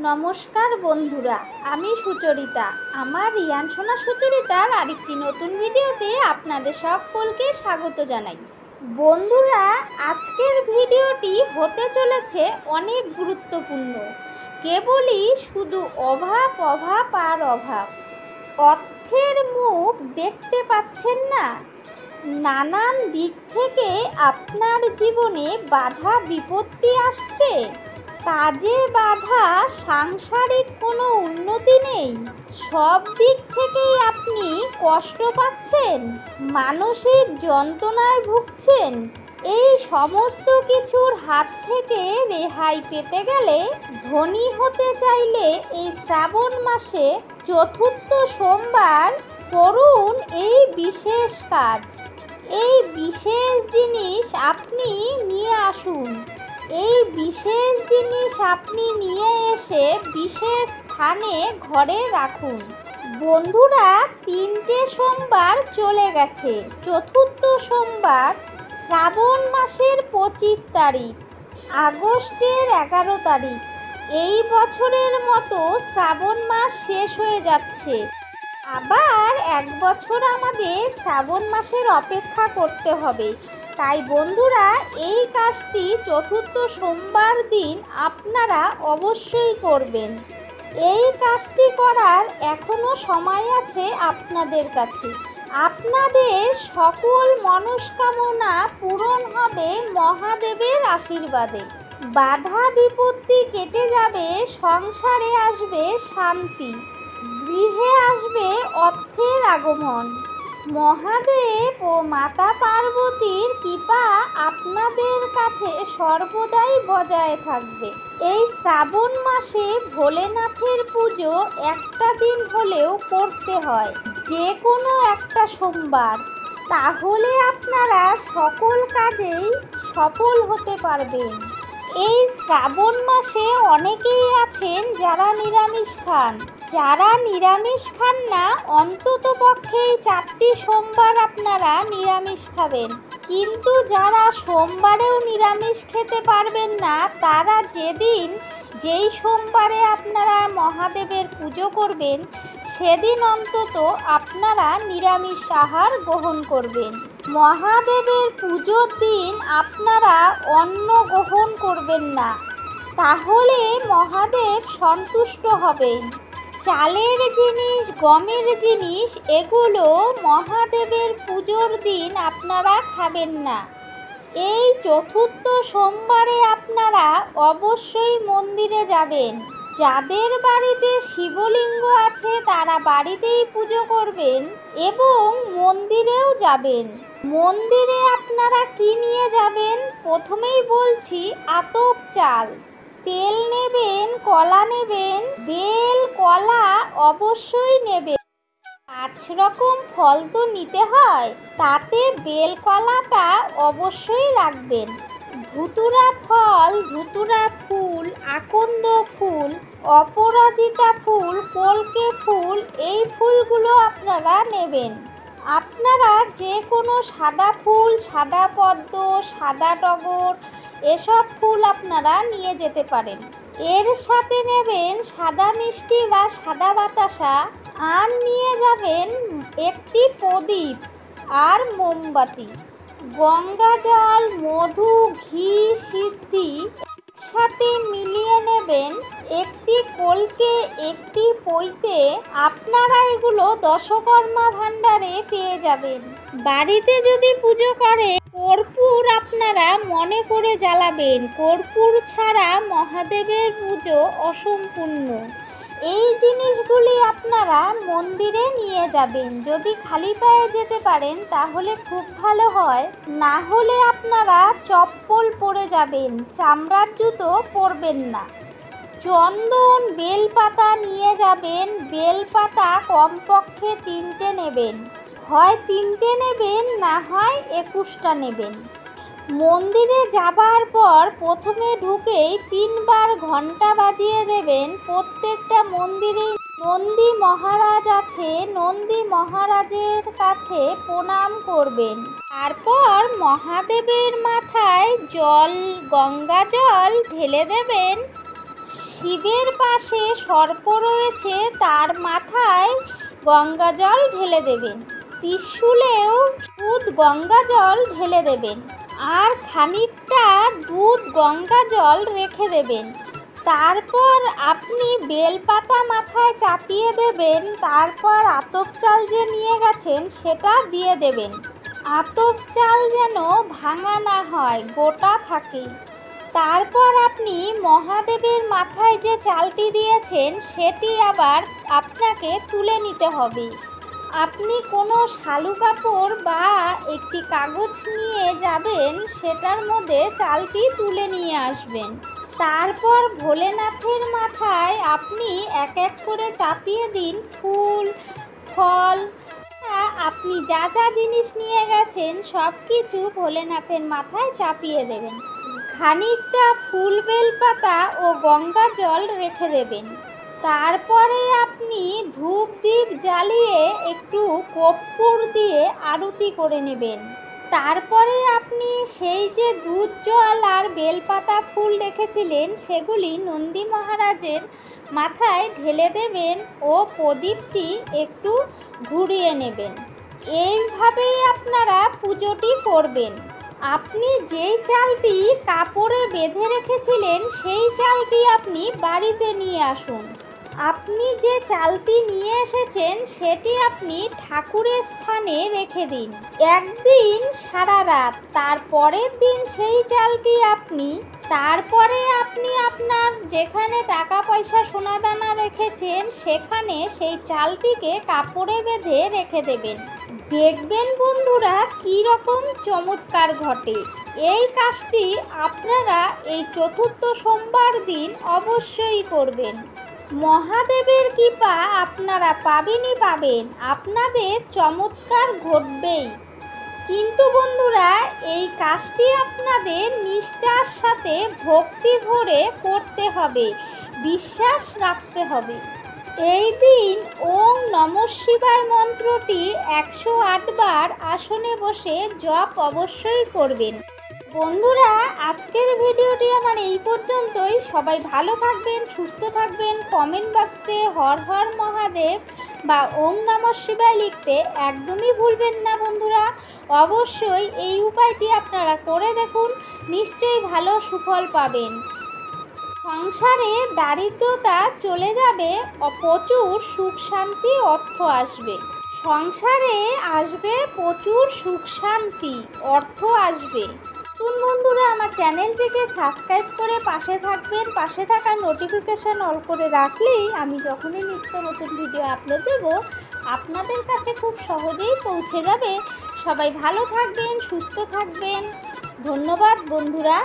নমস্কার বন্ধুরা, আমি সুচরিতা। আমার রিয়ান সোনা সুচরিতার আরেকটি নতুন ভিডিওতে আপনাদের সকলকে স্বাগত জানাই। বন্ধুরা, আজকের ভিডিওটি হতে চলেছে অনেক গুরুত্বপূর্ণ। কেবলই শুধু অভাব অভাব আর অভাব। অর্থের মুখ দেখতে পাচ্ছেন না? নানান দিক থেকে আপনার জীবনে বাধা বিপত্তি আসছে। কাজে বাধা, সাংসারিক কোনো উন্নতি নেই, সব দিক থেকেই আপনি কষ্ট পাচ্ছেন, মানসিক যন্ত্রণায় ভুগছেন। এই সমস্ত কিছুর হাত থেকে রেহাই পেতে গেলে, ধনী হতে চাইলে এই শ্রাবণ মাসে চতুর্থ সোমবার করুন এই বিশেষ কাজ। এই বিশেষ জিনিস আপনি নিয়ে আসুন। এই বিশেষ জিনিস আপনি নিয়ে এসে বিশেষ স্থানে ঘরে রাখুন। বন্ধুরা, 3টে সোমবার চলে গেছে। চতুর্থ সোমবার শ্রাবণ মাসের 25 তারিখ, আগস্টের 11 তারিখ। এই বছরের মতো শ্রাবণ মাস শেষ হয়ে যাচ্ছে। আবার 1 বছর আমাদের শ্রাবণ মাসের অপেক্ষা করতে হবে। তাই বন্ধুরা, এই কাজটি চতুর্থ সোমবার দিন আপনারা অবশ্যই করবেন। এই কাজটি করার এখনো সময় আছে আপনাদের কাছে। আপনাদের সকল মনস্কামনা পূরণ হবে মহাদেবের আশীর্বাদে। বাধা বিপত্তি কেটে যাবে, সংসারে আসবে শান্তি, গৃহে আসবে অর্থের আগমন। মহাদেব ও মাতা পার্বতীর কৃপা আপনাদের কাছে সর্বদাই বজায় থাকবে। এই শ্রাবণ মাসে ভোলেনাথের পুজো একটা দিন হলেও করতে হয়, যে কোনো একটা সোমবার। তাহলে আপনারা সকল কাজেই সফল হতে পারবেন। এই শ্রাবণ মাসে অনেকেই আছেন যারা নিরামিষ খান। যারা নিরামিষ খান না, অন্তত পক্ষেই 4টি সোমবার আপনারা নিরামিষ খাবেন। কিন্তু যারা সোমবারেও নিরামিষ খেতে পারবেন না, তারা যেই সোমবারে আপনারা মহাদেবের পুজো করবেন, সেদিন অন্তত আপনারা নিরামিষ আহার গ্রহণ করবেন। মহাদেবের পুজোর দিন আপনারা অন্ন গ্রহণ করবেন না, তাহলে মহাদেব সন্তুষ্ট হবেন। চালের জিনিস, গমের জিনিস, এগুলো মহাদেবের পুজোর দিন আপনারা খাবেন না। এই চতুর্থ সোমবারে আপনারা অবশ্যই মন্দিরে যাবেন। যাদের বাড়িতে শিবলিঙ্গ আছে তারা বাড়িতেই পুজো করবেন এবং মন্দিরেও যাবেন। মন্দিরে আপনারা কি নিয়ে যাবেন? প্রথমেই বলছি, আতপ চাল, তেল নেবেন, কলা নেবেন, বেল কলা অবশ্যই নেবেন। 5 রকম ফল তো নিতে হয়, তাতে বেল কলাটা অবশ্যই রাখবেন। ধুতুরা ফল, ধুতুরা ফুল, আকন্দ ফুল, অপরাজিতা ফুল, কলকে ফুল, এই ফুলগুলো আপনারা নেবেন। আপনারা যে কোনো সাদা ফুল, সাদা পদ্ম, সাদা টগর, এসব ফুল আপনারা নিয়ে যেতে পারেন। এর সাথে নেবেন সাদা মিষ্টি বা সাদা বাতাসা, আর নিয়ে যাবেন একটি প্রদীপ আর মোমবাতি। গঙ্গা জল, মধু, ঘি, সিদ্ধি সাথে মিলিয়ে নেবেন একটি কলকে, একটি পৈতে। আপনারা এগুলো দশকর্মা ভাণ্ডারে পেয়ে যাবেন। বাড়িতে যদি পুজো করে, কর্পূর আপনারা মনে করে জ্বালাবেন। কর্পূর ছাড়া মহাদেবের পুজো অসম্পূর্ণ। এই জিনিসগুলি আপনারা মন্দিরে নিয়ে যাবেন। যদি খালি পায়ে যেতে পারেন তাহলে খুব ভালো হয়, না হলে আপনারা চপ্পল পরে যাবেন, চামড়ার জুতো পরবেন না। চন্দন, বেলপাতা নিয়ে যাবেন। বেলপাতা কমপক্ষে 3টে নেবেন, হয় 3টে নেবেন, না হয় 21টা নেবেন। মন্দিরে যাবার পর প্রথমে ঢুকেই 3 বার ঘন্টা বাজিয়ে দেবেন। প্রত্যেকটা মন্দিরে নন্দী মহারাজ আছে, নন্দী মহারাজের কাছে প্রণাম করবেন। তারপর মহাদেবের মাথায় গঙ্গা জল ঢেলে দেবেন। শিবের পাশে সর্প রয়েছে, তার মাথায় গঙ্গা জল ঢেলে দেবেন। ত্রিশূলেও দুধ গঙ্গা জল ঢেলে দেবেন আর খানিকটা দুধ গঙ্গা জল রেখে দেবেন। তারপর আপনি বেলপাতা মাথায় চাপিয়ে দেবেন। তারপর আতপ চাল যে নিয়ে গেছেন সেটা দিয়ে দেবেন। আতপ চাল যেন ভাঙা না হয়, গোটা থাকে। তারপর আপনি মহাদেবের মাথায় যে চালটি দিয়েছেন সেটি আবার আপনাকে তুলে নিতে হবে। আপনি কোনো শালু কাপড় বা একটি কাগজ নিয়ে যাবেন, সেটার মধ্যে চালটি তুলে নিয়ে আসবেন। তারপর ভোলেনাথের মাথায় আপনি এক এক করে চাপিয়ে দিন ফুল, ফল। আপনি যা যা জিনিস নিয়ে গেছেন সব কিছু ভোলেনাথের মাথায় চাপিয়ে দেবেন। খানিকটা ফুল বেলপাতা ও গঙ্গা জল রেখে দেবেন। তারপরে আপনি ধূপ দ্বীপ জ্বালিয়ে একটু কর্পূর দিয়ে আরতি করে নেবেন। তারপরে আপনি সেই যে দুধ জল আর বেলপাতা ফুল রেখেছিলেন সেগুলি নন্দী মহারাজের মাথায় ঢেলে দেবেন ও প্রদীপটি একটু ঘুরিয়ে নেবেন। এইভাবেই আপনারা পুজোটি করবেন। আপনি যেই চালটি কাপড়ে বেঁধে রেখেছিলেন সেই চালটি আপনি বাড়িতে নিয়ে আসুন। আপনি যে চালটি নিয়ে এসেছেন সেটি আপনি ঠাকুরের স্থানে রেখে দিন একদিন সারা রাত। তারপরের দিন সেই চালটি তারপরে আপনি আপনার যেখানে টাকা পয়সা সোনাদানা রেখেছেন সেখানে সেই চালটিকে কাপড়ে বেঁধে রেখে দেবেন। দেখবেন বন্ধুরা কী রকম চমৎকার ঘটে। এই কাজটি আপনারা এই চতুর্থ সোমবার দিন অবশ্যই করবেন। মহাদেবের কৃপা আপনারা পাবেনই পাবেন, আপনাদের চমৎকার ঘটবেই। কিন্তু বন্ধুরা এই কাজটি আপনাদের নিষ্ঠার সাথে ভক্তি ভরে করতে হবে, বিশ্বাস রাখতে হবে। এই দিন ওম নমঃ শিবায় মন্ত্রটি 108 বার আসনে বসে জপ অবশ্যই করবেন। বন্ধুরা আজকের ভিডিওটি আমার এই পর্যন্তই। সবাই ভালো থাকবেন, সুস্থ থাকবেন। কমেন্ট বক্সে হর হর মহাদেব বা ওম নমঃ শিবায় লিখতে একদমই ভুলবেন না বন্ধুরা। অবশ্যই এই উপায়টি আপনারা করে দেখুন, নিশ্চয়ই ভালো সুফল পাবেন। সংসারে দারিদ্রতা চলে যাবে, প্রচুর সুখ শান্তি অর্থ আসবে। সংসারে আসবে প্রচুর সুখ শান্তি, অর্থ আসবে। বন্ধুরা আমার চ্যানেলটিকে সাবস্ক্রাইব করে পাশে থাকবেন। পাশে থাকা নোটিফিকেশান অল করে রাখলেই আমি যখনই নিত্য নতুন ভিডিও আপলোড দেব আপনাদের কাছে খুব সহজেই পৌঁছে যাবে। সবাই ভালো থাকবেন, সুস্থ থাকবেন। ধন্যবাদ বন্ধুরা।